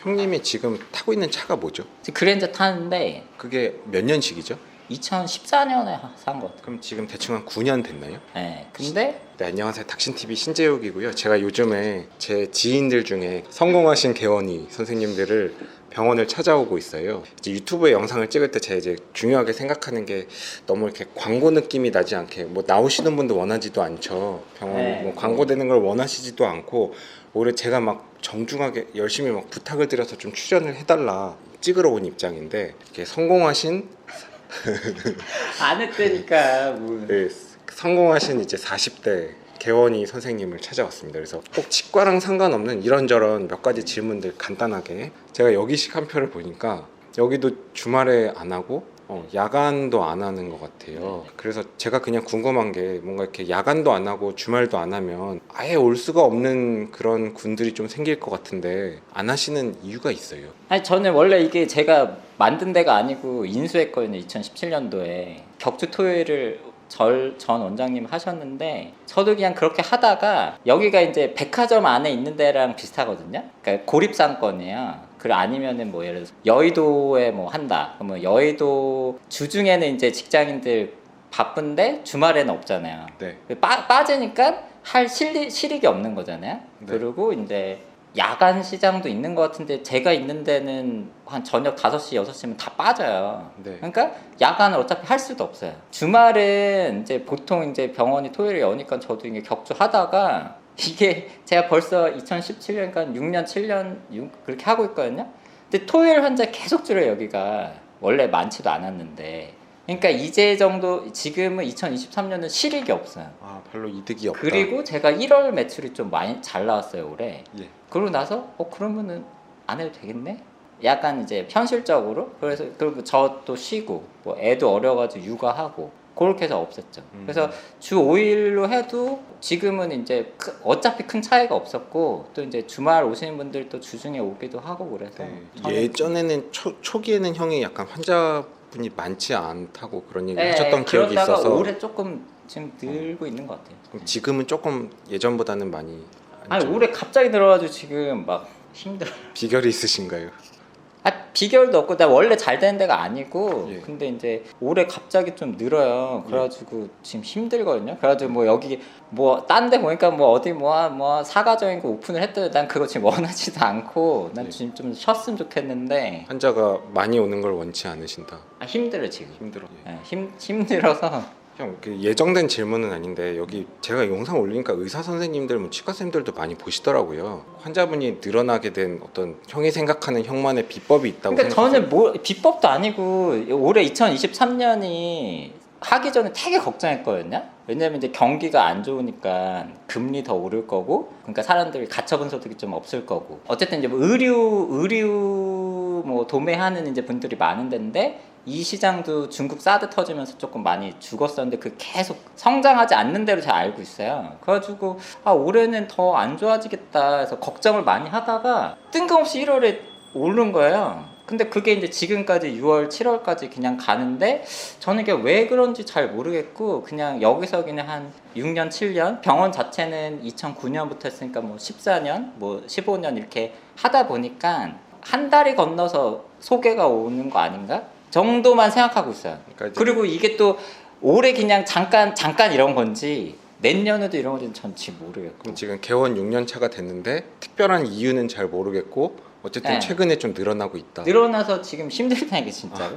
형님이 지금 타고 있는 차가 뭐죠? 그랜저 타는데 그게 몇 년식이죠? 2014년에 산 것 같아요. 그럼 지금 대충 한 9년 됐나요? 네, 근데 네, 안녕하세요. 닥신TV 신재욱이고요. 제가 요즘에 제 지인들 중에 성공하신 개원이 선생님들을 병원을 찾아오고 있어요. 이제 유튜브에 영상을 찍을 때 제가 이제 중요하게 생각하는 게 너무 이렇게 광고 느낌이 나지 않게, 뭐 나오시는 분도 원하지도 않죠. 병원 네. 뭐 광고되는 걸 원하시지도 않고, 오히려 제가 막 정중하게 열심히 막 부탁을 드려서 좀 출연을 해달라 찍으러 온 입장인데, 이렇게 성공하신 안 했다니까 뭐. 네, 성공하신 이제 40대 개원이 선생님을 찾아왔습니다. 그래서 꼭 치과랑 상관없는 이런저런 몇 가지 질문들 간단하게, 제가 여기 시간표를 보니까 여기도 주말에 안 하고 야간도 안 하는 것 같아요. 그래서 제가 그냥 궁금한 게, 뭔가 이렇게 야간도 안 하고 주말도 안 하면 아예 올 수가 없는 그런 군들이 좀 생길 것 같은데, 안 하시는 이유가 있어요? 아니 저는 원래 이게 제가 만든 데가 아니고 인수했거든요. 2017년도에 격주 토요일을 전 원장님 하셨는데, 저도 그냥 그렇게 하다가, 여기가 이제 백화점 안에 있는 데랑 비슷하거든요. 그러니까 고립상권이에요. 그리고 아니면은 뭐 예를 들어서 여의도에 뭐 한다. 그러면 여의도 주중에는 이제 직장인들 바쁜데 주말에는 없잖아요. 네. 빠지니까 할 실익이 없는 거잖아요. 네. 그리고 이제 야간 시장도 있는 것 같은데, 제가 있는 데는 한 저녁 5시, 6시면 다 빠져요. 네. 그러니까 야간을 어차피 할 수도 없어요. 주말은 이제 보통 이제 병원이 토요일에 여니까 저도 이게 격주하다가, 이게 제가 벌써 2017년, 그러니까 6년, 7년 그렇게 하고 있거든요. 근데 토요일 환자 계속 줄어요, 여기가. 원래 많지도 않았는데. 그러니까 이제 정도, 지금은 2023년은 실익이 없어요. 아, 별로 이득이 없다. 그리고 제가 1월 매출이 좀 많이 잘 나왔어요, 올해. 예. 그러고 나서 그러면은 안 해도 되겠네? 약간 이제 현실적으로. 그래서 그리고 저 또 쉬고, 뭐 애도 어려가지고 육아하고, 그렇게 해서 없앴죠. 그래서 주 5일로 해도 지금은 이제 어차피 큰 차이가 없었고, 또 이제 주말 오시는 분들도 주중에 오기도 하고 그래서. 네. 예전에는 초기에는 형이 약간 환자분이 많지 않다고 그런 얘기 하셨던 기억이 그러다가 있어서. 올해 조금 지금 늘고 있는 것 같아요. 그럼 지금은 조금 예전보다는 많이 아니 올해 갑자기 늘어가지고 지금 막 힘들어. 비결이 있으신가요? 비결도 없고, 나 원래 잘 되는 데가 아니고. 예. 근데 이제 올해 갑자기 좀 늘어요. 그래가지고 지금 힘들거든요. 그래가지고 뭐 여기 뭐 딴 데 보니까 뭐 어디 뭐 사가적인 거 오픈을 했더니, 난 그거 지금 원하지도 않고, 난 예. 지금 좀 쉬었으면 좋겠는데. 환자가 많이 오는 걸 원치 않으신다. 힘들어 지금. 힘들어. 예. 힘들어서. 형, 그 예정된 질문은 아닌데, 여기 제가 영상 올리니까 의사 선생님들, 뭐 치과 선생님들도 많이 보시더라고요. 환자분이 늘어나게 된 어떤 형이 생각하는 형만의 비법이 있다고 그러니까 생각하세요? 저는 뭐 비법도 아니고, 올해 2023년이 하기 전에 되게 걱정했거든요. 왜냐면 이제 경기가 안 좋으니까 금리 더 오를 거고, 그러니까 사람들이 가처분 소득이 좀 없을 거고, 어쨌든 이제 뭐 의류 뭐 도매하는 이제 분들이 많은 데인데, 이 시장도 중국 사드 터지면서 조금 많이 죽었었는데, 그 계속 성장하지 않는 대로 잘 알고 있어요. 그래가지고 올해는 더 안 좋아지겠다 해서 걱정을 많이 하다가, 뜬금없이 1월에 오른 거예요. 근데 그게 이제 지금까지 6월, 7월까지 그냥 가는데, 저는 이게 왜 그런지 잘 모르겠고, 그냥 여기서 그냥 한 6년, 7년, 병원 자체는 2009년부터 했으니까 뭐 14년, 뭐 15년 이렇게 하다 보니까 한 달이 건너서 소개가 오는 거 아닌가? 정도만 생각하고 있어요. 그러니까 그리고 이게 또 올해 그냥 잠깐 이런 건지, 내년에도 이런 건지 전 지금 모르겠고. 그럼 지금 개원 6년 차가 됐는데 특별한 이유는 잘 모르겠고, 어쨌든 네. 최근에 좀 늘어나고 있다. 늘어나서 지금 힘들다니까 진짜로.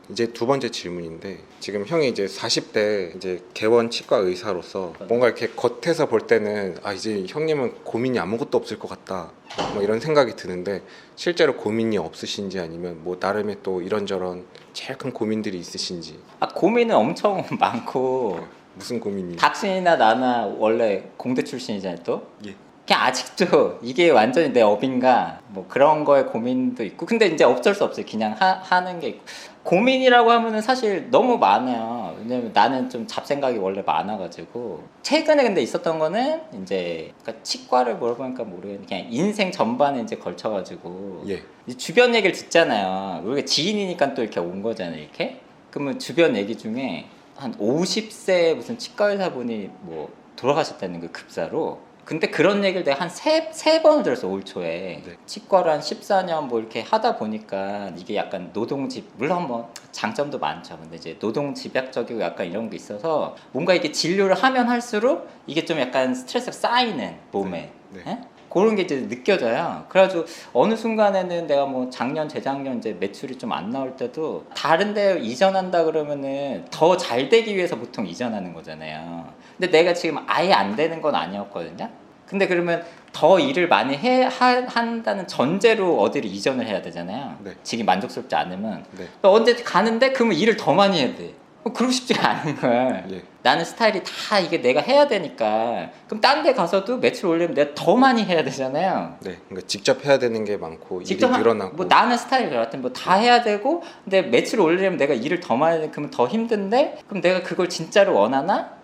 이제 두 번째 질문인데, 지금 형이 이제 40대 이제 개원 치과 의사로서 뭔가 이렇게 겉에서 볼 때는 이제 형님은 고민이 아무것도 없을 것 같다, 뭐 이런 생각이 드는데, 실제로 고민이 없으신지, 아니면 뭐 나름의 또 이런저런 제일 큰 고민들이 있으신지. 고민은 엄청 많고. 무슨 고민이? 닥신이나 나나 원래 공대 출신이잖아요 또. 예. 그냥 아직도 이게 완전히 내 업인가, 뭐 그런 거에 고민도 있고. 근데 이제 어쩔 수 없어요. 그냥 하는 게 있고. 고민이라고 하면은 사실 너무 많아요. 왜냐면 나는 좀 잡생각이 원래 많아가지고. 최근에 근데 있었던 거는 이제, 그러니까 치과를 물어보니까 모르겠는데, 그냥 인생 전반에 이제 걸쳐가지고. 예. 주변 얘기를 듣잖아요. 우리가 지인이니까 또 이렇게 온 거잖아요, 이렇게. 그러면 주변 얘기 중에 한 50세 무슨 치과 의사분이 뭐 돌아가셨다는 거, 급사로. 근데 그런 얘기를 내가 한 세 번을 들었어 올 초에. 네. 치과를 한 14년 뭐 이렇게 하다 보니까 이게 약간 노동집 물론 뭐 장점도 많죠. 근데 이제 노동 집약적이고 약간 이런 게 있어서 뭔가 이게 진료를 하면 할수록 이게 좀 약간 스트레스가 쌓이는 몸에. 네. 예? 그런 게 이제 느껴져요. 그래가지고 어느 순간에는 내가 뭐 작년, 재작년 이제 매출이 좀 안 나올 때도 다른 데 이전한다 그러면은 더 잘 되기 위해서 보통 이전하는 거잖아요. 근데 내가 지금 아예 안 되는 건 아니었거든요. 근데 그러면 더 일을 많이 한다는 전제로 어디를 이전을 해야 되잖아요. 네. 지금 만족스럽지 않으면. 네. 언제 가는데 그러면 일을 더 많이 해야 돼. 그러고 싶지가 않은 거야. 예. 나는 스타일이 다 이게 내가 해야 되니까 그럼 딴 데 가서도 매출 올리면 내가 더 많이 해야 되잖아요. 네. 그러니까 직접 해야 되는 게 많고 직접 일이 늘어나고. 뭐 나는 스타일이 그렇든 뭐 다 해야 되고 근데 매출을 올리려면 내가 일을 더 많이 해 그러면 더 힘든데 그럼 내가 그걸 진짜로 원하나?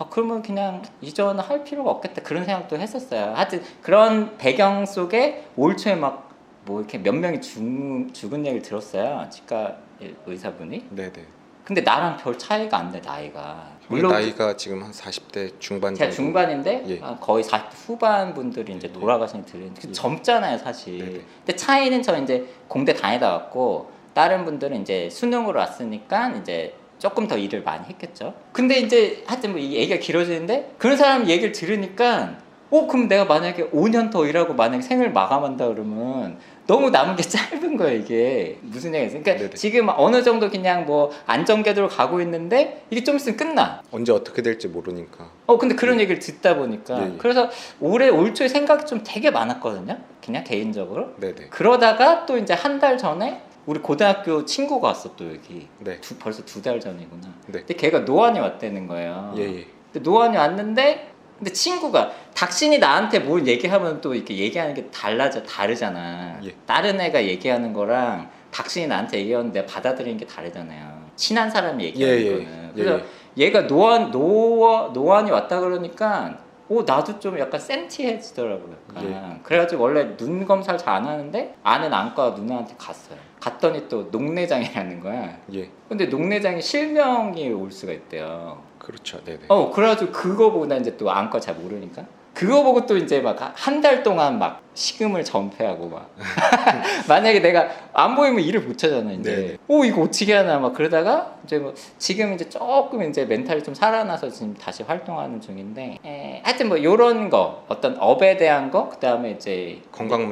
그러면 그냥 이전할 필요가 없겠다 그런 생각도 했었어요. 하여튼 그런 배경 속에 올 초에 막 뭐 이렇게 몇 명이 죽은 얘기를 들었어요. 치과 의사분이. 네네. 근데 나랑 별 차이가 안 돼 나이가. 형이 나이가 지금 한 40대 중반 제가 정도. 중반인데 예. 거의 40대 후반 분들이 이제 예. 돌아가신 들은 예. 젊잖아요 사실. 네네. 근데 차이는 저 이제 공대 다니다 왔고 다른 분들은 이제 수능으로 왔으니까 이제 조금 더 일을 많이 했겠죠. 근데 이제 하여튼 뭐 이 얘기가 길어지는데 그런 사람 얘기를 들으니까 그럼 내가 만약에 5년 더 일하고 만약에 생을 마감한다 그러면 너무 남은 게 짧은 거예요 이게. 무슨 얘기겠어. 그러니까 네네. 지금 어느 정도 그냥 뭐 안정궤도로 가고 있는데 이게 좀 있으면 끝나. 언제 어떻게 될지 모르니까. 근데 그런 얘기를 듣다 보니까 예. 그래서 올 초에 생각이 좀 되게 많았거든요. 그냥 개인적으로. 네네. 그러다가 또 이제 한 달 전에 우리 고등학교 친구가 왔어 또 여기. 네. 벌써 2달 전이구나. 네. 근데 걔가 노안이 왔다는 거예요. 예예. 근데 노안이 왔는데 근데 친구가 닥신이 나한테 뭘 얘기하면 또 이렇게 얘기하는 게 다르잖아. 예. 다른 애가 얘기하는 거랑 닥신이 나한테 얘기하는데 받아들이는 게 다르잖아요. 친한 사람이 얘기하는 예, 예. 거는. 그래서 예, 얘가 노안이 왔다 그러니까 나도 좀 약간 센티해지더라고요. 약간. 그래가지고 원래 눈 검사를 잘 안 하는데 아는 안과 누나한테 갔어요. 갔더니 또 녹내장이라는 거야. 예. 근데 녹내장이 실명이 올 수가 있대요. 그렇죠. 네네. 그래가지고 그거 보고 나 이제 또 안과 잘 모르니까 그거 보고 또 이제 막 한 달 동안 막 식음을 전폐하고 막 만약에 내가 안 보이면 일을 못 하잖아 이제. 이거 어떻게 하나 막 그러다가 이제 뭐 지금 이제 조금 이제 멘탈이 좀 살아나서 지금 다시 활동하는 중인데 하여튼 뭐 요런 거 어떤 업에 대한 거 그다음에 이제 건강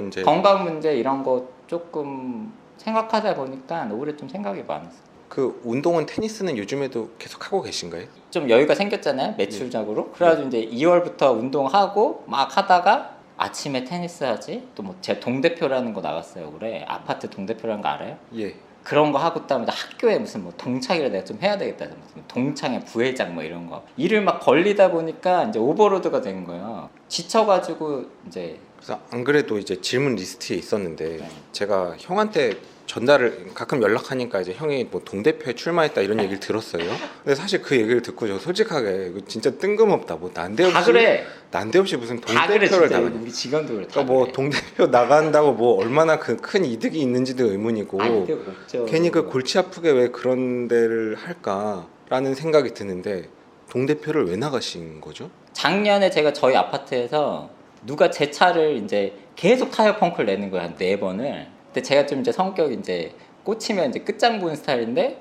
문제. 이런 거 조금 생각하다 보니까 올해 좀 생각이 많았어요. 그 운동은 테니스는 요즘에도 계속 하고 계신가요? 좀 여유가 생겼잖아요 매출적으로. 그래가지고 이제 2월부터 운동하고 막 하다가 아침에 테니스 하지 또 뭐 제가 동대표라는 거 나갔어요 올해. 아파트 동대표라는 거 알아요? 예. 그런 거 하고 있다면 학교에 무슨 뭐 동창회를 내가 좀 해야 되겠다. 무슨 동창회 부회장 뭐 이런 거 일을 막 걸리다 보니까 이제 오버로드가 된 거예요. 지쳐가지고 이제. 그래서 안 그래도 이제 질문 리스트에 있었는데 네. 제가 형한테 전달을 가끔 연락하니까 이제 형이 뭐 동대표에 출마했다 이런 얘기를 들었어요. 근데 사실 그 얘기를 듣고 저 솔직하게 이거 진짜 뜬금없다. 뭐 난데없이 다 그래. 난데없이 무슨 다 그래 동대표를 진짜. 나가냐. 우리 직원도 그래. 다 그러니까 뭐 그래. 동대표 나간다고 뭐 얼마나 그 큰 이득이 있는지도 의문이고 이득 없죠. 괜히 그 골치 아프게 왜 그런 데를 할까라는 생각이 드는데 동대표를 왜 나가신 거죠? 작년에 제가 저희 아파트에서 누가 제 차를 이제 계속 타이어 펑크를 내는 거야 한 4번을. 근데 제가 좀 이제 성격이 이제 꽂히면 이제 끝장 보는 스타일인데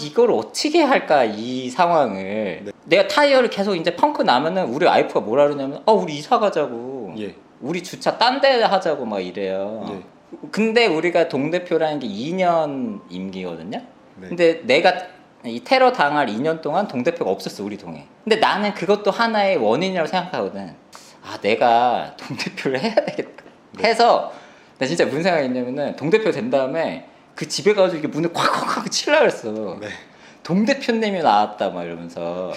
이걸 어떻게 할까 이 상황을. 네. 내가 타이어를 계속 이제 펑크 나면은 우리 와이프가 뭐라 그러냐면 우리 이사 가자고. 예. 우리 주차 딴 데 하자고 막 이래요. 예. 근데 우리가 동대표라는 게 2년 임기거든요. 네. 근데 내가 이 테러 당할 2년 동안 동대표가 없었어 우리 동에. 근데 나는 그것도 하나의 원인이라고 생각하거든. 내가 동대표를 해야 되겠다 해서 나 진짜 무슨 생각했냐면은 동대표 된 다음에 그 집에 가서 이게 문을 콱콱콱 치려고 그랬어. 네. 동대표님이 나왔다 막 이러면서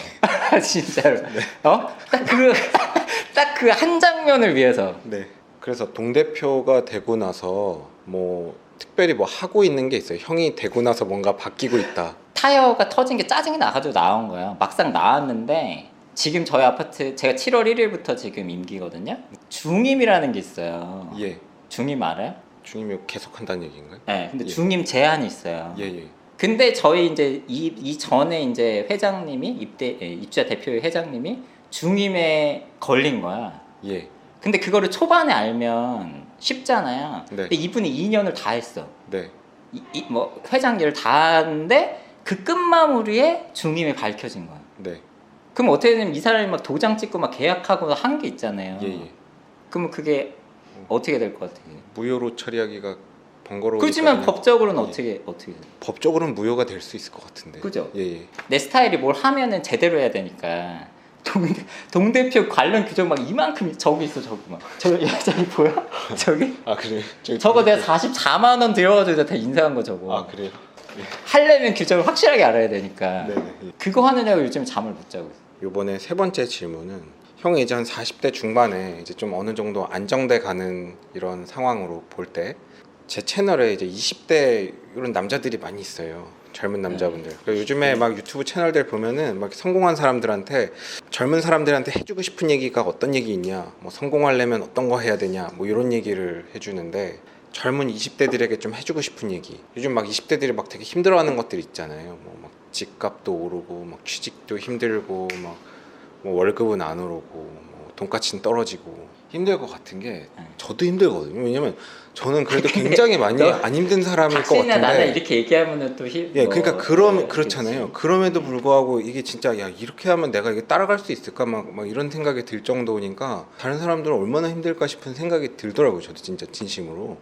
진짜로. 딱 그 한 장면을 위해서. 네. 그래서 동대표가 되고 나서 뭐 특별히 뭐 하고 있는 게 있어요. 형이 되고 나서 뭔가 바뀌고 있다. 타이어가 터진 게 짜증이 나가지고 나온 거야. 막상 나왔는데 지금 저희 아파트 제가 7월 1일부터 지금 임기거든요. 중임이라는 게 있어요. 예. 중임 알아요? 중임이 계속 한다는 얘기인가요? 네. 근데 예. 중임 제한이 있어요. 예. 근데 저희 이제 이 전에 이제 회장님이 입주자 대표 회장님이 중임에 걸린 거야. 예. 근데 그거를 초반에 알면 쉽잖아요. 네. 근데 이분이 2년을 다 했어. 네. 뭐 회장 일을 다 하는데 그 끝마무리에 중임이 밝혀진 거야. 네. 그럼 어떻게 되면 이 사람이 막 도장 찍고 막 계약하고 한 게 있잖아요. 예. 그러면 그게 어떻게 될 것 같아요? 무효로 처리하기가 번거로워. 그렇지만 법적으로는 예. 어떻게 돼? 법적으로는 무효가 될 수 있을 것 같은데. 그죠? 예. 내 스타일이 뭘 하면은 제대로 해야 되니까 동대표 관련 규정 막 이만큼 저기 있어. 저기 막 저 여자이 보여? 저기? 아 그래. 저거 내가 44만 원 들여가지고 다 인사한 거 저거. 아 그래요. 하려면 규정을 확실하게 알아야 되니까. 네네. 그거 하느냐고 요즘 잠을 못 자고 있어. 요번에 세 번째 질문은 형 이제 한 40대 중반에 이제 좀 어느 정도 안정돼 가는 이런 상황으로 볼 때 제 채널에 이제 20대 이런 남자들이 많이 있어요. 젊은 남자분들. 그러니까 요즘에 막 유튜브 채널들 보면은 막 성공한 사람들한테 젊은 사람들한테 해주고 싶은 얘기가 어떤 얘기 있냐, 뭐 성공하려면 어떤 거 해야 되냐, 뭐 이런 얘기를 해주는데 젊은 20대들에게 좀 해주고 싶은 얘기. 요즘 막 20대들이 막 되게 힘들어하는 것들 있잖아요. 뭐 막 집값도 오르고, 막 취직도 힘들고, 막 뭐 월급은 안 오르고, 뭐 돈가스는 떨어지고 힘들 것 같은 게 저도 힘들거든요. 왜냐면 저는 그래도 굉장히 많이 안 힘든 사람일 것 박신이나 나는 같은데. 이렇게 얘기하면은 또 예, 그러니까 그러면 그렇잖아요. 그치. 그럼에도 불구하고 이게 진짜 야 이렇게 하면 내가 이게 따라갈 수 있을까 막 이런 생각이 들 정도니까 다른 사람들은 얼마나 힘들까 싶은 생각이 들더라고요. 저도 진짜 진심으로.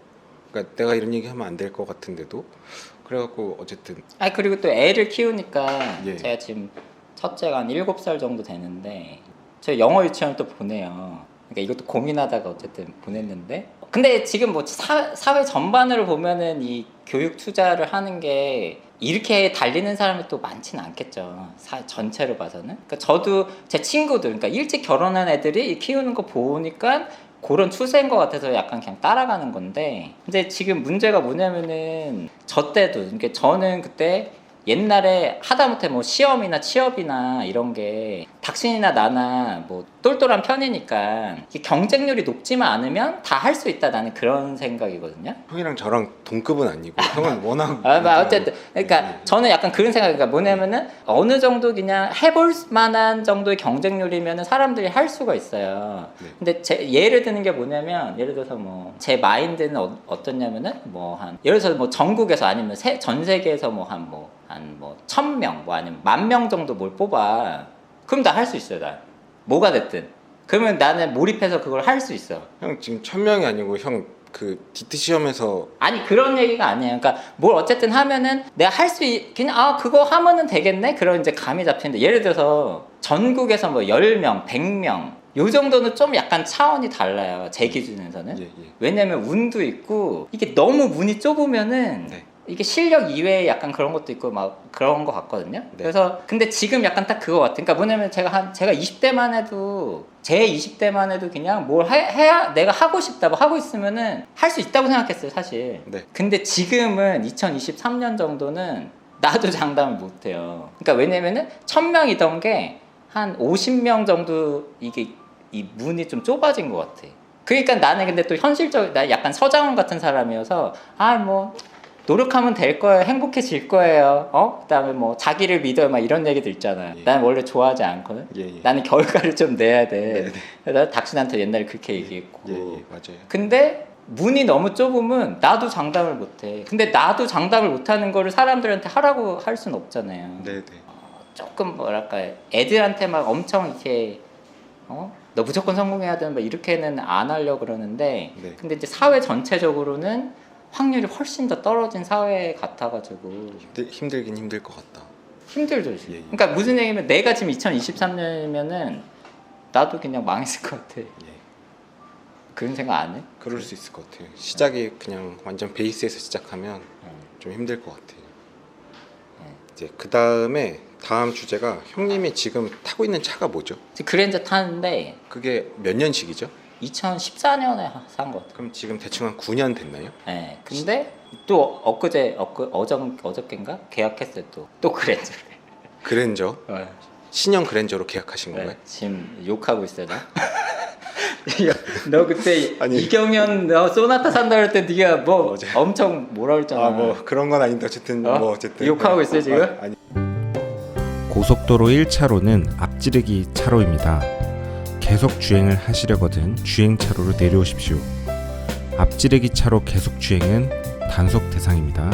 그러니까 내가 이런 얘기하면 안 될 것 같은데도 그래갖고 어쨌든 아 그리고 또 애를 키우니까 예. 제가 지금 첫째가 한 7살 정도 되는데 저 영어 유치원 또 보내요. 그러니까 이것도 고민하다가 어쨌든 보냈는데 근데 지금 뭐 사회 전반으로 보면은 이 교육 투자를 하는 게 이렇게 달리는 사람이 또 많지는 않겠죠. 사회 전체로 봐서는. 그러니까 저도 제 친구들, 그러니까 일찍 결혼한 애들이 키우는 거 보니까 그런 추세인 것 같아서 약간 그냥 따라가는 건데 근데 지금 문제가 뭐냐면은 저 때도 그러니까 저는 그때 옛날에 하다못해 뭐 시험이나 취업이나 이런 게 닥신이나 나나 뭐 똘똘한 편이니까 이게 경쟁률이 높지만 않으면 다 할 수 있다 나는 그런 생각이거든요. 형이랑 저랑 동급은 아니고 형은 워낙 어쨌든 그러니까 저는 약간 그런 생각이니까 뭐냐면은 어느 정도 그냥 해볼 만한 정도의 경쟁률이면은 사람들이 할 수가 있어요. 네. 근데 예를 드는 게 뭐냐면 예를 들어서 뭐 제 마인드는 어떻냐면은 뭐 한 예를 들어서 뭐 전국에서 아니면 전 세계에서 뭐 한 1000명 뭐 아니면 10,000명 정도 뭘 뽑아. 그럼 다 할 수 있어요. 나 뭐가 됐든. 그러면 나는 몰입해서 그걸 할 수 있어. 형 지금 1000명이 아니고 형 그 디트 시험에서 아니 그런 얘기가 아니에요. 그러니까 뭘 어쨌든 하면은 내가 할 수 그냥 그거 하면은 되겠네. 그런 이제 감이 잡히는데 예를 들어서 전국에서 뭐 10명, 100명 요 정도는 좀 약간 차원이 달라요. 제 기준에서는. 예. 왜냐면 운도 있고 이게 너무 문이 좁으면은 네. 이게 실력 이외에 약간 그런 것도 있고 막 그런 것 같거든요. 네. 그래서 근데 지금 약간 딱 그거 같아. 그러니까 뭐냐면 제가 20대만 해도 제 20대만 해도 그냥 뭘 해야 내가 하고 싶다 뭐 하고 있으면은 할 수 있다고 생각했어요, 사실. 네. 근데 지금은 2023년 정도는 나도 장담을 못 해요. 그러니까 왜냐면은 1000명이던 게 한 50명 정도 이게 이 문이 좀 좁아진 것 같아. 그러니까 나는 근데 또 나 약간 서장훈 같은 사람이어서 뭐 노력하면 될 거예요. 행복해질 거예요. 그다음에 뭐 자기를 믿어요. 막 이런 얘기들 있잖아요. 예. 나는 원래 좋아하지 않거든. 예. 나는 결과를 좀 내야 돼. 네. 그래서 닥신한테 옛날에 그렇게 얘기했고. 예, 맞아요. 근데 문이 너무 좁으면 나도 장담을 못해. 근데 나도 장담을 못하는 거를 사람들한테 하라고 할 수는 없잖아요. 네. 조금 뭐랄까 애들한테 막 엄청 이렇게 너 무조건 성공해야 되는 막 이렇게는 안 하려고 그러는데 네. 근데 이제 사회 전체적으로는 확률이 훨씬 더 떨어진 사회 같아가지고 힘들긴 힘들 것 같다. 힘들죠. 예. 그러니까 무슨 얘기면 내가 지금 2023년이면은 나도 그냥 망했을 것 같아. 예. 그런 생각 안 해? 그럴 수 있을 것 같아요. 시작이 그냥 완전 베이스에서 시작하면 좀 힘들 것 같아요. 이제 그 다음 주제가 형님이 지금 타고 있는 차가 뭐죠? 지금 그랜저 타는데 그게 몇 년식이죠? 2014년에 산 것 같아. 그럼 지금 대충 한 9년 됐나요? 네. 근데 또 어저께인가 계약했어요. 또 그랜저. 그랜저 신형 그랜저로 계약하신 건가요? 지금 욕하고 있어요 나. 너 그때 아니. 이경연 너 소나타 산다 그럴 때 네가 뭐 어제. 엄청 뭐라 그랬잖아. 뭐 그런 건 아닌데 어쨌든 어쨌든 욕하고 있어요 지금? 아니. 고속도로 1차로는 앞지르기 차로입니다. 계속 주행을 하시려거든 주행차로로 내려오십시오. 앞지르기 차로 계속 주행은 단속 대상입니다.